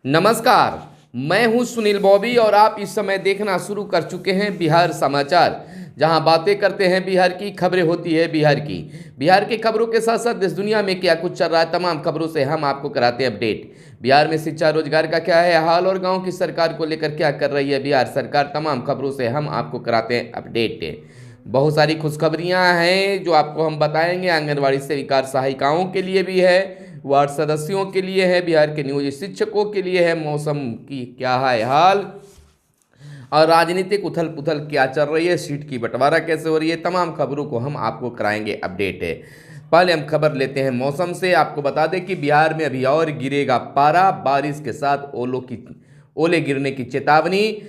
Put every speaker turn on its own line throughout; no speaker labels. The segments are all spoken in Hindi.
नमस्कार। मैं हूं सुनील बॉबी और आप इस समय देखना शुरू कर चुके हैं बिहार समाचार, जहां बातें करते हैं बिहार की, खबरें होती है बिहार की। बिहार की खबरों के साथ साथ देश दुनिया में क्या कुछ चल रहा है, तमाम खबरों से हम आपको कराते हैं अपडेट। बिहार में शिक्षा रोजगार का क्या है हाल और गांव की सरकार को लेकर क्या कर रही है बिहार सरकार, तमाम खबरों से हम आपको कराते हैं अपडेट। बहुत सारी खुशखबरियां हैं जो आपको हम बताएंगे। आंगनबाड़ी सेविका सहायिकाओं के लिए भी है, वार्ड सदस्यों के लिए है, बिहार के नियोजित शिक्षकों के लिए है, मौसम की क्या है हाल और राजनीतिक उथल पुथल क्या चल रही है, सीट की बंटवारा कैसे हो रही है, तमाम खबरों को हम आपको कराएंगे अपडेट है। पहले हम खबर लेते हैं मौसम से। आपको बता दें कि बिहार में अभी और गिरेगा पारा, बारिश के साथ ओले गिरने की चेतावनी।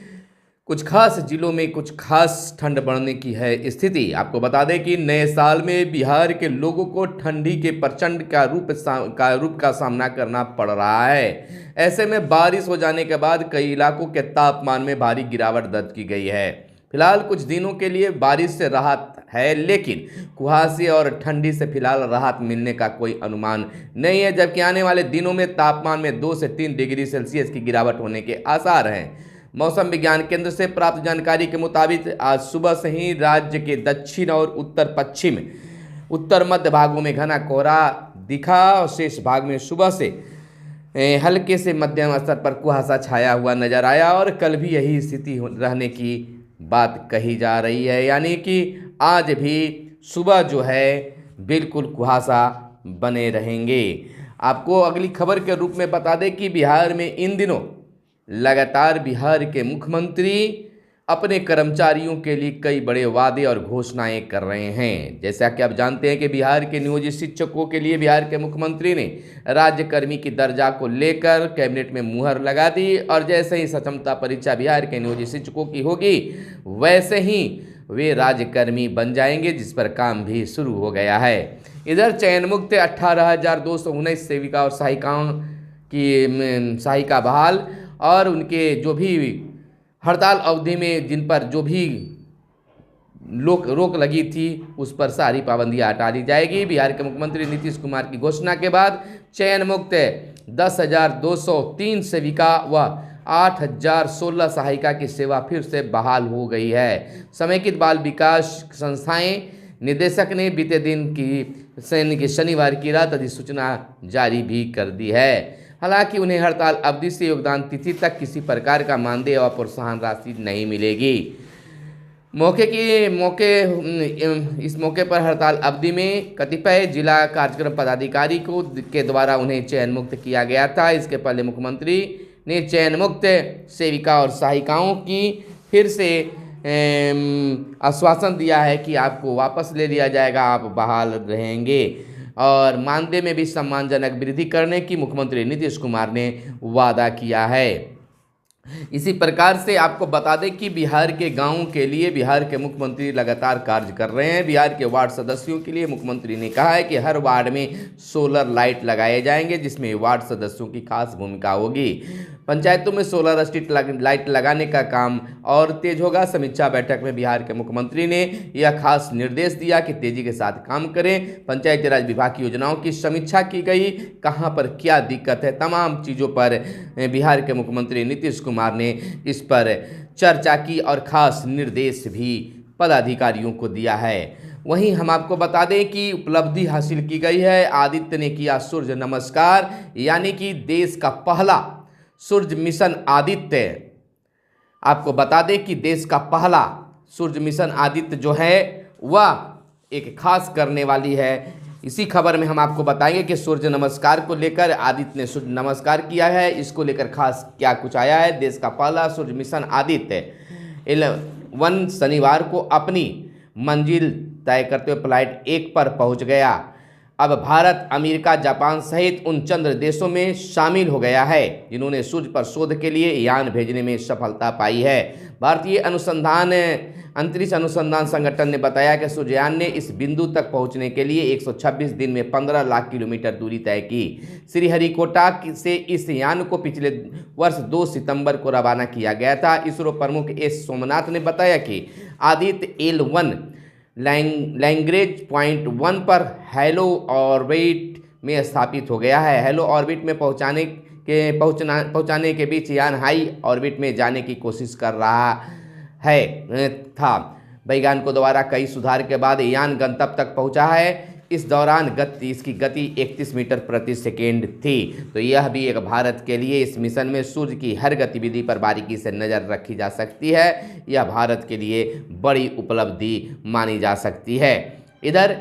कुछ खास जिलों में कुछ खास ठंड बढ़ने की है स्थिति। आपको बता दें कि नए साल में बिहार के लोगों को ठंडी के प्रचंड रूप का सामना करना पड़ रहा है। ऐसे में बारिश हो जाने के बाद कई इलाकों के तापमान में भारी गिरावट दर्ज की गई है। फिलहाल कुछ दिनों के लिए बारिश से राहत है, लेकिन कुहासे और ठंडी से फिलहाल राहत मिलने का कोई अनुमान नहीं है, जबकि आने वाले दिनों में तापमान में 2 से 3 डिग्री सेल्सियस की गिरावट होने के आसार हैं। मौसम विज्ञान केंद्र से प्राप्त जानकारी के मुताबिक आज सुबह से ही राज्य के दक्षिण और उत्तर पश्चिम, उत्तर मध्य भागों में घना कोहरा दिखा और शेष भाग में सुबह से हल्के से मध्यम स्तर पर कुहासा छाया हुआ नजर आया और कल भी यही स्थिति रहने की बात कही जा रही है। यानी कि आज भी सुबह जो है बिल्कुल कुहासा बने रहेंगे। आपको अगली खबर के रूप में बता दें कि बिहार में इन दिनों लगातार बिहार के मुख्यमंत्री अपने कर्मचारियों के लिए कई बड़े वादे और घोषणाएं कर रहे हैं। जैसा कि आप जानते हैं कि बिहार के नियोजित शिक्षकों के लिए बिहार के मुख्यमंत्री ने राज्यकर्मी की दर्जा को लेकर कैबिनेट में मुहर लगा दी और जैसे ही सक्षमता परीक्षा बिहार के नियोजित शिक्षकों की होगी वैसे ही वे राज्यकर्मी बन जाएंगे, जिस पर काम भी शुरू हो गया है। इधर चयन मुक्त 18,219 सेविका और सहायिका बहाल और उनके जो भी हड़ताल अवधि में जिन पर जो भी रोक लगी थी उस पर सारी पाबंदियां हटा दी जाएगी। बिहार के मुख्यमंत्री नीतीश कुमार की घोषणा के बाद चयन मुक्त 10,203 सेविका व 8,016 सहायिका की सेवा फिर से बहाल हो गई है। समेकित बाल विकास संस्थाएं निदेशक ने बीते दिन की शनिवार की रात अधिसूचना जारी भी कर दी है। हालांकि उन्हें हड़ताल अवधि से योगदान तिथि तक किसी प्रकार का मानदेय और प्रोत्साहन राशि नहीं मिलेगी। इस मौके पर हड़ताल अवधि में कतिपय जिला कार्यक्रम पदाधिकारी के द्वारा उन्हें चयन मुक्त किया गया था। इसके पहले मुख्यमंत्री ने चयन मुक्त सेविका और सहायिकाओं की फिर से आश्वासन दिया है कि आपको वापस ले लिया जाएगा, आप बहाल रहेंगे और मानदेय में भी सम्मानजनक वृद्धि करने की मुख्यमंत्री नीतीश कुमार ने वादा किया है। इसी प्रकार से आपको बता दें कि बिहार के गांवों के लिए बिहार के मुख्यमंत्री लगातार कार्य कर रहे हैं। बिहार के वार्ड सदस्यों के लिए मुख्यमंत्री ने कहा है कि हर वार्ड में सोलर लाइट लगाए जाएंगे, जिसमें वार्ड सदस्यों की खास भूमिका होगी। पंचायतों में सोलर स्ट्रीट लाइट लगाने का काम और तेज होगा। समीक्षा बैठक में बिहार के मुख्यमंत्री ने यह खास निर्देश दिया कि तेजी के साथ काम करें। पंचायती राज विभाग की योजनाओं की समीक्षा की गई, कहां पर क्या दिक्कत है, तमाम चीज़ों पर बिहार के मुख्यमंत्री नीतीश कुमार ने इस पर चर्चा की और खास निर्देश भी पदाधिकारियों को दिया है। वहीं हम आपको बता दें कि उपलब्धि हासिल की गई है। आदित्य ने किया सूर्य नमस्कार, यानी कि देश का पहला सूर्य मिशन आदित्य। आपको बता दें कि देश का पहला सूर्य मिशन आदित्य जो है वह एक खास करने वाली है। इसी खबर में हम आपको बताएंगे कि सूर्य नमस्कार को लेकर आदित्य ने सूर्य नमस्कार किया है, इसको लेकर खास क्या कुछ आया है। देश का पहला सूर्य मिशन आदित्य 11 शनिवार को अपनी मंजिल तय करते हुए फ्लाइट 1 पर पहुंच गया। अब भारत, अमेरिका, जापान सहित उन चंद्र देशों में शामिल हो गया है जिन्होंने सूर्य पर शोध के लिए यान भेजने में सफलता पाई है। भारतीय अंतरिक्ष अनुसंधान संगठन ने बताया कि सूर्ययान ने इस बिंदु तक पहुंचने के लिए 126 दिन में 15 लाख किलोमीटर दूरी तय की। श्रीहरिकोटा से इस यान को पिछले वर्ष 2 सितंबर को रवाना किया गया था। इसरो प्रमुख एस सोमनाथ ने बताया कि आदित्य L1 लैग्रेंज पॉइंट 1 पर हेलो ऑर्बिट में स्थापित हो गया है। हेलो ऑर्बिट में पहुंचाने के पहुंचाने के बीच यान हाई ऑर्बिट में जाने की कोशिश कर रहा था। वैज्ञानिकों द्वारा कई सुधार के बाद यान गंतव्य तक पहुंचा है। इस दौरान इसकी गति 31 मीटर प्रति सेकेंड थी। तो यह भी एक भारत के लिए इस मिशन में सूर्य की हर गतिविधि पर बारीकी से नज़र रखी जा सकती है। यह भारत के लिए बड़ी उपलब्धि मानी जा सकती है। इधर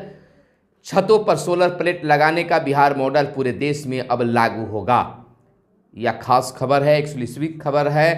छतों पर सोलर प्लेट लगाने का बिहार मॉडल पूरे देश में अब लागू होगा। यह खास खबर है, एक्सक्लूसिव खबर है।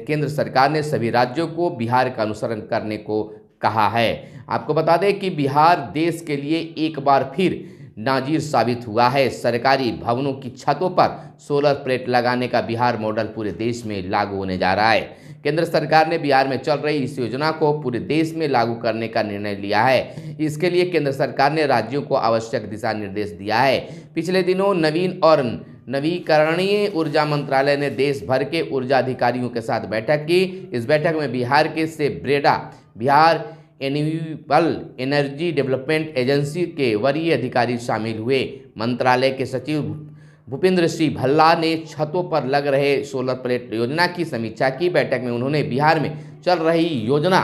केंद्र सरकार ने सभी राज्यों को बिहार का अनुसरण करने को कहा है। आपको बता दें कि बिहार देश के लिए एक बार फिर नाजीर साबित हुआ है। सरकारी भवनों की छतों पर सोलर प्लेट लगाने का बिहार मॉडल पूरे देश में लागू होने जा रहा है। केंद्र सरकार ने बिहार में चल रही इस योजना को पूरे देश में लागू करने का निर्णय लिया है। इसके लिए केंद्र सरकार ने राज्यों को आवश्यक दिशा निर्देश दिया है। पिछले दिनों नवीन और नवीकरणीय ऊर्जा मंत्रालय ने देश भर के ऊर्जा अधिकारियों के साथ बैठक की। इस बैठक में बिहार के से Breda Bihar renewable energy development agency के वरीय अधिकारी शामिल हुए। मंत्रालय के सचिव भूपेंद्र सिंह भल्ला ने छतों पर लग रहे सोलर प्लेट योजना की समीक्षा की। बैठक में उन्होंने बिहार में चल रही योजना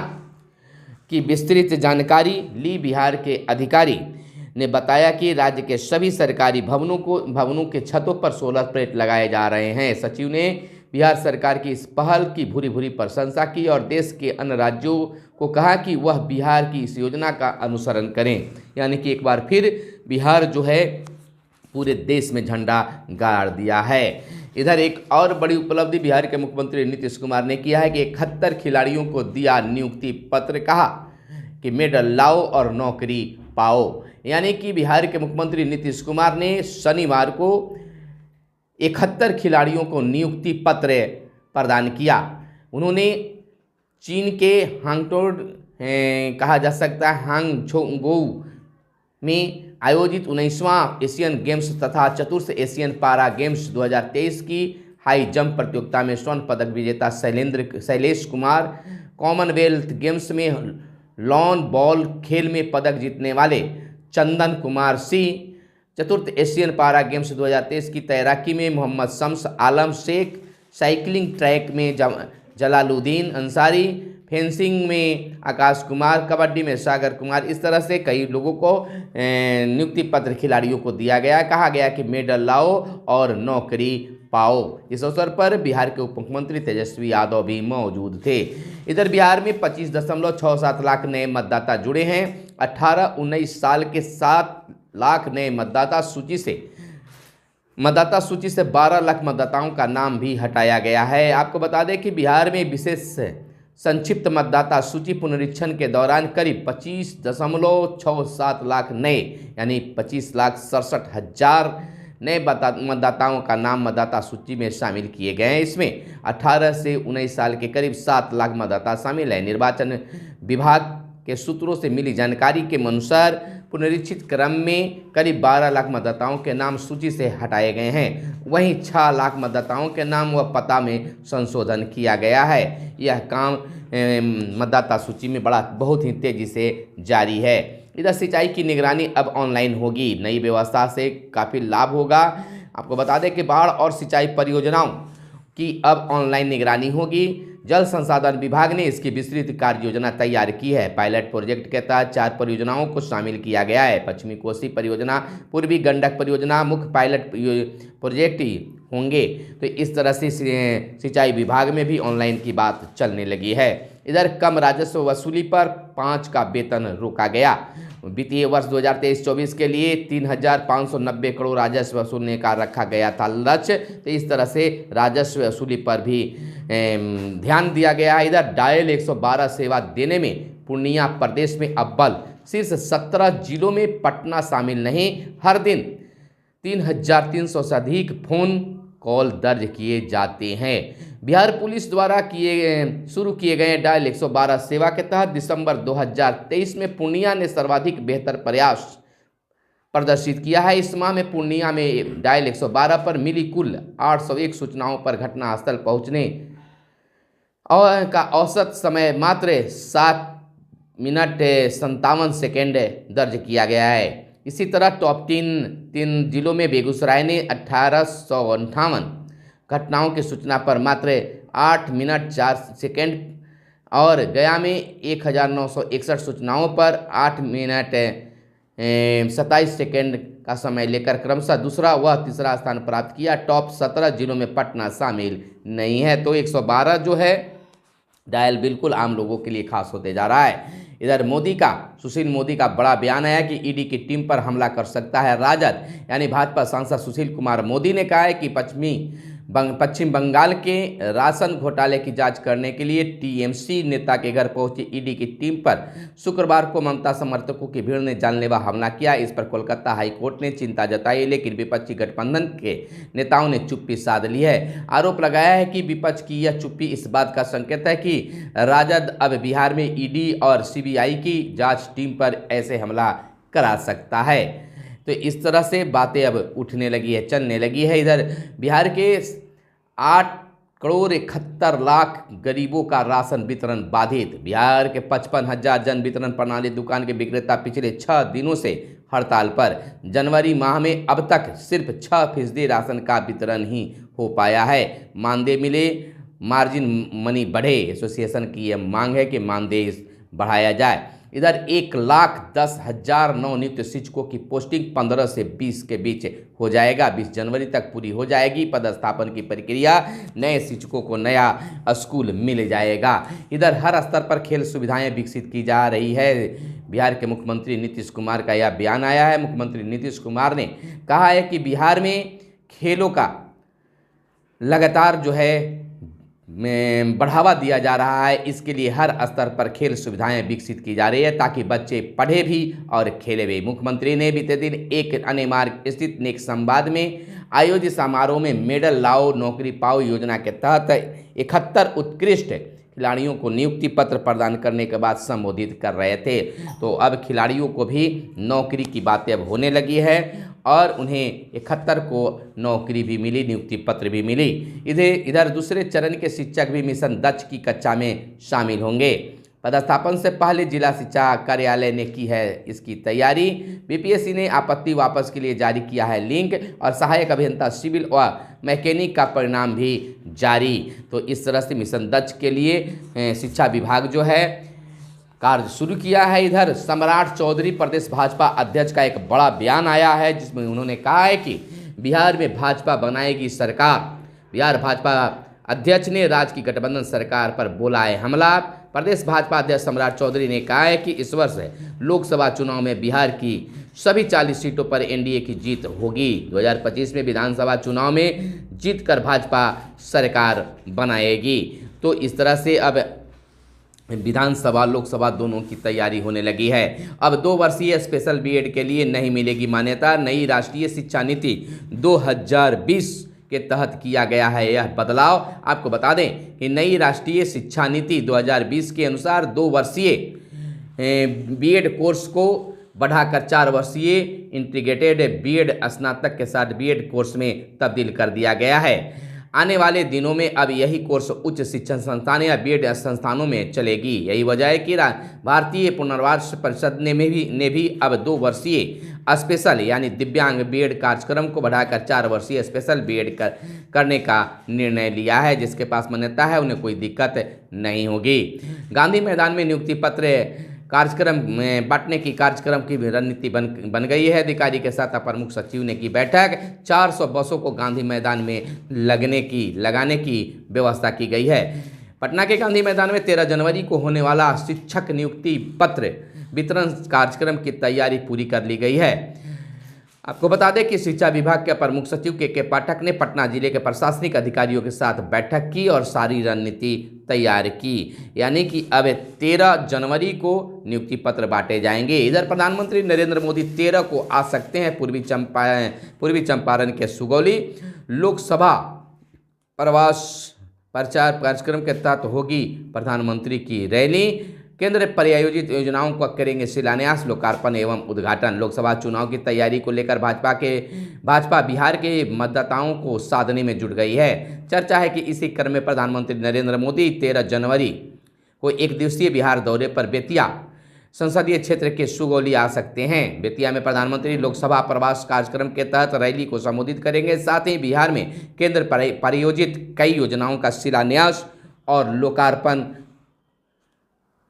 की विस्तृत जानकारी ली। बिहार के अधिकारी ने बताया कि राज्य के सभी सरकारी भवनों के छतों पर सोलर प्लेट लगाए जा रहे हैं। सचिव ने बिहार सरकार की इस पहल की भूरी प्रशंसा की और देश के अन्य राज्यों को कहा कि वह बिहार की इस योजना का अनुसरण करें। यानी कि एक बार फिर बिहार जो है पूरे देश में झंडा गाड़ दिया है। इधर एक और बड़ी उपलब्धि बिहार के मुख्यमंत्री नीतीश कुमार ने किया है कि 71 खिलाड़ियों को दिया नियुक्ति पत्र। कहा कि मेडल लाओ और नौकरी पाओ। यानी कि बिहार के मुख्यमंत्री नीतीश कुमार ने शनिवार को 71 खिलाड़ियों को नियुक्ति पत्र प्रदान किया। उन्होंने चीन के हांगटोड कहा जा सकता है हांगझोंगोउ में आयोजित 19वां एशियन गेम्स तथा चतुर्थ एशियन पारा गेम्स 2023 की हाई जंप प्रतियोगिता में स्वर्ण पदक विजेता शैलेश कुमार, कॉमनवेल्थ गेम्स में लॉन बॉल खेल में पदक जीतने वाले चंदन कुमार सिंह, चतुर्थ एशियन पारा गेम्स 2023 की तैराकी में मोहम्मद शम्स आलम शेख, साइकिलिंग ट्रैक में जलालुद्दीन अंसारी, फेंसिंग में आकाश कुमार, कबड्डी में सागर कुमार। इस तरह से कई लोगों को नियुक्ति पत्र खिलाड़ियों को दिया गया। कहा गया कि मेडल लाओ और नौकरी पाओ। इस अवसर पर बिहार के उप मुख्यमंत्री तेजस्वी यादव भी मौजूद थे। इधर बिहार में 25.67 लाख नए मतदाता जुड़े हैं। 18-19 साल के 7 लाख नए मतदाता सूची से 12 लाख मतदाताओं का नाम भी हटाया गया है। आपको बता दें कि बिहार में विशेष संक्षिप्त मतदाता सूची पुनरीक्षण के दौरान करीब 25.67 लाख नए यानी 25,67,000 नए मतदाताओं का नाम मतदाता सूची में शामिल किए गए हैं। इसमें 18 से 19 साल के करीब 7 लाख मतदाता शामिल है। निर्वाचन विभाग के सूत्रों से मिली जानकारी के अनुसार पुनरीक्षित क्रम में करीब 12 लाख मतदाताओं के नाम सूची से हटाए गए हैं। वहीं 6 लाख मतदाताओं के नाम व पता में संशोधन किया गया है। यह काम मतदाता सूची में बहुत ही तेजी से जारी है। इधर सिंचाई की निगरानी अब ऑनलाइन होगी। नई व्यवस्था से काफ़ी लाभ होगा। आपको बता दें कि बाढ़ और सिंचाई परियोजनाओं की अब ऑनलाइन निगरानी होगी। जल संसाधन विभाग ने इसकी विस्तृत कार्य योजना तैयार की है। पायलट प्रोजेक्ट के तहत 4 परियोजनाओं को शामिल किया गया है। पश्चिमी कोसी परियोजना, पूर्वी गंडक परियोजना मुख्य पायलट प्रोजेक्ट होंगे। तो इस तरह से सिंचाई विभाग में भी ऑनलाइन की बात चलने लगी है। इधर कम राजस्व वसूली पर 5 का वेतन रोका गया। वित्तीय वर्ष 2023-24 के लिए 3,590 करोड़ राजस्व वसूलने का रखा गया था लक्ष्य। तो इस तरह से राजस्व वसूली पर भी ध्यान दिया गया है। इधर डायल 112 सेवा देने में पूर्णिया प्रदेश में अव्वल, शीर्ष 17 जिलों में पटना शामिल नहीं। हर दिन 3,300 से अधिक फोन कॉल दर्ज किए जाते हैं। बिहार पुलिस द्वारा शुरू किए गए डायल 112 सेवा के तहत दिसंबर 2023 में पूर्णिया ने सर्वाधिक बेहतर प्रयास प्रदर्शित किया है। इस माह में पूर्णिया में डायल 112 पर मिली कुल 801 सूचनाओं पर घटनास्थल पहुंचने और का औसत समय मात्र 7 मिनट 57 सेकेंड दर्ज किया गया है। इसी तरह टॉप 3 जिलों में बेगूसराय ने 1858, घटनाओं की सूचना पर मात्र 8 मिनट 4 सेकंड और गया में 1961 सूचनाओं पर 8 मिनट 27 सेकंड का समय लेकर क्रमशः दूसरा व तीसरा स्थान प्राप्त किया। टॉप 17 जिलों में पटना शामिल नहीं है। तो 112 जो है डायल बिल्कुल आम लोगों के लिए खास होते जा रहा है। इधर सुशील मोदी का बड़ा बयान आया कि ईडी की टीम पर हमला कर सकता है राजद, यानी भाजपा सांसद सुशील कुमार मोदी ने कहा है कि पश्चिम बंगाल के राशन घोटाले की जांच करने के लिए टीएमसी नेता के घर पहुंची ईडी की टीम पर शुक्रवार को ममता समर्थकों की भीड़ ने जानलेवा हमला किया। इस पर कोलकाता हाईकोर्ट ने चिंता जताई, लेकिन विपक्षी गठबंधन के नेताओं ने चुप्पी साध ली है। आरोप लगाया है कि विपक्ष की यह चुप्पी इस बात का संकेत है कि राजद अब बिहार में ईडी और सीबीआई की जांच टीम पर ऐसे हमला करा सकता है। तो इस तरह से बातें अब उठने लगी है, चलने लगी है। इधर बिहार के 8,71,00,000 गरीबों का राशन वितरण बाधित। बिहार के 55,000 जन वितरण प्रणाली दुकान के विक्रेता पिछले 6 दिनों से हड़ताल पर। जनवरी माह में अब तक सिर्फ 6% राशन का वितरण ही हो पाया है। मानदेय मिले, मार्जिन मनी बढ़े। एसोसिएशन की यह मांग है कि मानदेय बढ़ाया जाए। इधर 1,10,000 नवनियुक्त शिक्षकों की पोस्टिंग 15 से 20 के बीच हो जाएगा। 20 जनवरी तक पूरी हो जाएगी पदस्थापन की प्रक्रिया। नए शिक्षकों को नया स्कूल मिल जाएगा। इधर हर स्तर पर खेल सुविधाएं विकसित की जा रही है। बिहार के मुख्यमंत्री नीतीश कुमार का यह बयान आया है। मुख्यमंत्री नीतीश कुमार ने कहा है कि बिहार में खेलों का लगातार जो है में बढ़ावा दिया जा रहा है। इसके लिए हर स्तर पर खेल सुविधाएं विकसित की जा रही है ताकि बच्चे पढ़े भी और खेले भी। मुख्यमंत्री ने बीते दिन एक अन्य मार्ग स्थित नेक संवाद में आयोजित समारोह में मेडल लाओ नौकरी पाओ योजना के तहत 71 उत्कृष्ट खिलाड़ियों को नियुक्ति पत्र प्रदान करने के बाद संबोधित कर रहे थे। तो अब खिलाड़ियों को भी नौकरी की बातें अब होने लगी है और उन्हें 71 को नौकरी भी मिली, नियुक्ति पत्र भी मिली। इधर दूसरे चरण के शिक्षक भी मिशन दक्ष की कक्षा में शामिल होंगे। पदस्थापन से पहले जिला शिक्षा कार्यालय ने की है इसकी तैयारी। बीपीएससी ने आपत्ति वापस के लिए जारी किया है लिंक और सहायक अभियंता सिविल व मैकेनिक का परिणाम भी जारी। तो इस तरह से मिशन दक्ष के लिए शिक्षा विभाग जो है कार्य शुरू किया है। इधर सम्राट चौधरी प्रदेश भाजपा अध्यक्ष का एक बड़ा बयान आया है जिसमें उन्होंने कहा है कि बिहार में भाजपा बनाएगी सरकार। बिहार भाजपा अध्यक्ष ने राज्य की गठबंधन सरकार पर बोला है हमला। प्रदेश भाजपा अध्यक्ष सम्राट चौधरी ने कहा है कि इस वर्ष लोकसभा चुनाव में बिहार की सभी 40 सीटों पर एनडीए की जीत होगी। 2025 में विधानसभा चुनाव में जीतकर भाजपा सरकार बनाएगी। तो इस तरह से अब विधानसभा लोकसभा दोनों की तैयारी होने लगी है। अब 2 वर्षीय स्पेशल बीएड के लिए नहीं मिलेगी मान्यता। नई राष्ट्रीय शिक्षा नीति 2020 के तहत किया गया है यह बदलाव। आपको बता दें कि नई राष्ट्रीय शिक्षा नीति 2020 के अनुसार 2 वर्षीय बीएड कोर्स को बढ़ाकर 4 वर्षीय इंटीग्रेटेड बीएड स्नातक के साथ बीएड कोर्स में तब्दील कर दिया गया है। आने वाले दिनों में अब यही कोर्स उच्च शिक्षण संस्थान या बीएड संस्थानों में चलेगी। यही वजह है कि भारतीय पुनर्वास परिषद ने भी अब 2 वर्षीय स्पेशल यानी दिव्यांग बीएड कार्यक्रम को बढ़ाकर 4 वर्षीय स्पेशल बीएड करने का निर्णय लिया है। जिसके पास मान्यता है उन्हें कोई दिक्कत नहीं होगी। गांधी मैदान में नियुक्ति पत्र कार्यक्रम में बांटने की कार्यक्रम की रणनीति बन गई है। अधिकारी के साथ अपर मुख्य सचिव ने की बैठक। 400 बसों को गांधी मैदान में लगाने की व्यवस्था की गई है। पटना के गांधी मैदान में 13 जनवरी को होने वाला शिक्षक नियुक्ति पत्र वितरण कार्यक्रम की तैयारी पूरी कर ली गई है। आपको बता दें कि शिक्षा विभाग के अपर मुख्य सचिव के पाठक ने पटना जिले के प्रशासनिक अधिकारियों के साथ बैठक की और सारी रणनीति तैयार की। यानी कि अब 13 जनवरी को नियुक्ति पत्र बांटे जाएंगे। इधर प्रधानमंत्री नरेंद्र मोदी 13 को आ सकते हैं पूर्वी चंपारण के सुगौली। लोकसभा प्रवास प्रचार कार्यक्रम के तहत होगी प्रधानमंत्री की रैली। केंद्र प्रायोजित योजनाओं का करेंगे शिलान्यास, लोकार्पण एवं उद्घाटन। लोकसभा चुनाव की तैयारी को लेकर भाजपा बिहार के मतदाताओं को साधने में जुट गई है। चर्चा है कि इसी क्रम में प्रधानमंत्री नरेंद्र मोदी 13 जनवरी को 1 दिवसीय बिहार दौरे पर बेतिया संसदीय क्षेत्र के सुगौली आ सकते हैं। बेतिया में प्रधानमंत्री लोकसभा प्रवास कार्यक्रम के तहत रैली को संबोधित करेंगे। साथ ही बिहार में केंद्र प्रायोजित कई योजनाओं का शिलान्यास और लोकार्पण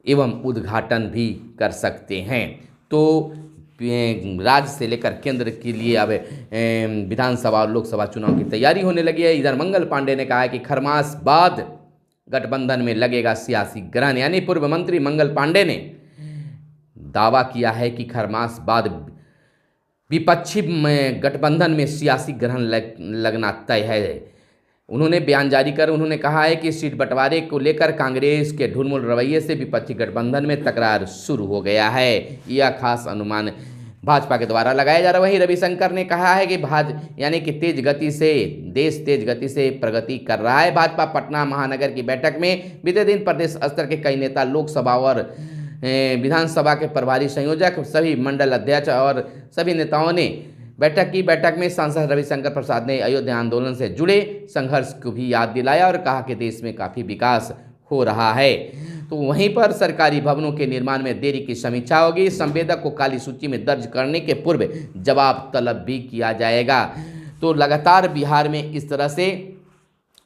एवं उद्घाटन भी कर सकते हैं। तो राज्य से लेकर केंद्र के लिए अब विधानसभा और लोकसभा चुनाव की तैयारी होने लगी है। इधर मंगल पांडे ने कहा है कि खरमास बाद गठबंधन में लगेगा सियासी ग्रहण, यानी पूर्व मंत्री मंगल पांडे ने दावा किया है कि खरमास बाद विपक्षी गठबंधन में सियासी ग्रहण लगना तय है। उन्होंने बयान जारी कर उन्होंने कहा है कि सीट बंटवारे को लेकर कांग्रेस के ढुलमुल रवैये से विपक्षी गठबंधन में तकरार शुरू हो गया है। यह खास अनुमान भाजपा के द्वारा लगाया जा रहा है। वहीं रविशंकर ने कहा है कि यानी कि देश तेज गति से प्रगति कर रहा है। भाजपा पटना महानगर की बैठक में बीते दिन प्रदेश स्तर के कई नेता, लोकसभा और विधानसभा के प्रभारी संयोजक, सभी मंडल अध्यक्ष और सभी नेताओं ने बैठक में सांसद रविशंकर प्रसाद ने अयोध्या आंदोलन से जुड़े संघर्ष को भी याद दिलाया और कहा कि देश में काफ़ी विकास हो रहा है। तो वहीं पर सरकारी भवनों के निर्माण में देरी की समीक्षा होगी। संवेदक को काली सूची में दर्ज करने के पूर्व जवाब तलब भी किया जाएगा। तो लगातार बिहार में इस तरह से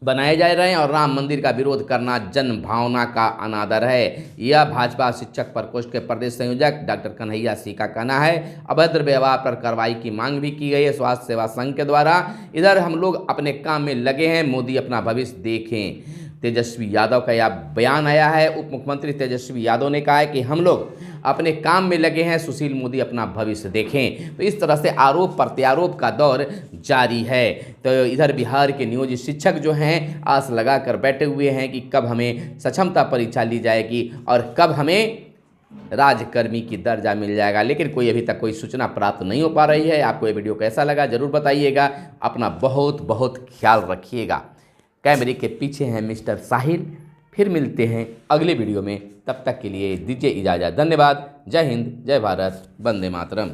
बनाए जा रहे हैं और राम मंदिर का विरोध करना जन भावना का अनादर है। यह भाजपा शिक्षक प्रकोष्ठ के प्रदेश संयोजक डॉक्टर कन्हैया सिंह का कहना है। अभद्र व्यवहार पर कार्रवाई की मांग भी की गई है स्वास्थ्य सेवा संघ के द्वारा। इधर हम लोग अपने काम में लगे हैं, मोदी अपना भविष्य देखें, तेजस्वी यादव का यह बयान आया है। उप मुख्यमंत्री तेजस्वी यादव ने कहा है कि हम लोग अपने काम में लगे हैं, सुशील मोदी अपना भविष्य देखें। तो इस तरह से आरोप प्रत्यारोप का दौर जारी है। तो इधर बिहार के नियोजित शिक्षक जो हैं आस लगा कर बैठे हुए हैं कि कब हमें सक्षमता परीक्षा ली जाएगी और कब हमें राजकर्मी की दर्जा मिल जाएगा, लेकिन कोई अभी तक कोई सूचना प्राप्त नहीं हो पा रही है। आपको ये वीडियो कैसा लगा जरूर बताइएगा। अपना बहुत बहुत ख्याल रखिएगा। कैमरे के पीछे हैं मिस्टर साहिल। फिर मिलते हैं अगले वीडियो में, तब तक के लिए दीजिए इजाज़त। धन्यवाद। जय हिंद, जय भारत, वंदे मातरम।